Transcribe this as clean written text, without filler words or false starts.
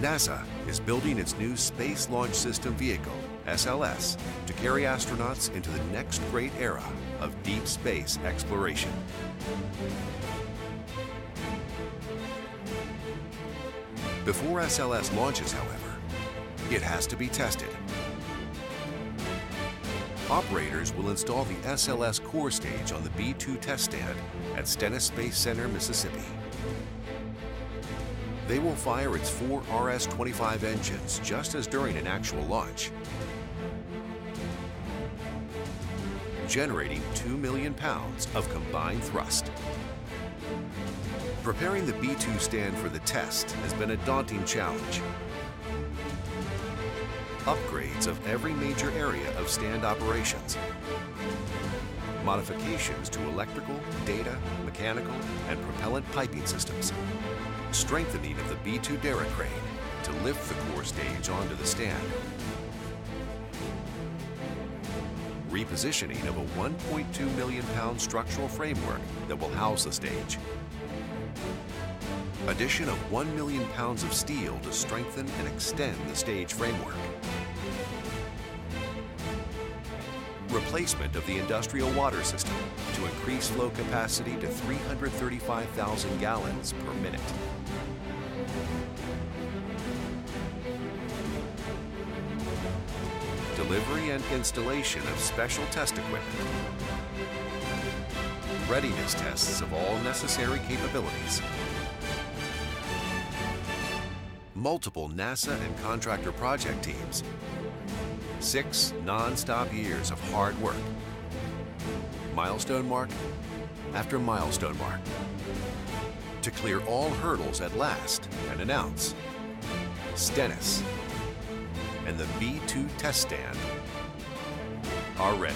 NASA is building its new Space Launch System vehicle, SLS, to carry astronauts into the next great era of deep space exploration. Before SLS launches, however, it has to be tested. Operators will install the SLS core stage on the B-2 test stand at Stennis Space Center, Mississippi. They will fire its 4 RS-25 engines just as during an actual launch, generating 2 million pounds of combined thrust. Preparing the B-2 stand for the test has been a daunting challenge. Upgrades of every major area of stand operations, modifications to electrical, data, mechanical, and propellant piping systems, strengthening of the B-2 derrick crane to lift the core stage onto the stand, repositioning of a 1.2 million pound structural framework that will house the stage, addition of 1 million pounds of steel to strengthen and extend the stage framework, replacement of the industrial water system to increase flow capacity to 335,000 gallons per minute. Delivery and installation of special test equipment. Readiness tests of all necessary capabilities. Multiple NASA and contractor project teams. 6 non-stop years of hard work. Milestone mark after milestone mark. To clear all hurdles at last and announce Stennis and the B-2 test stand are ready.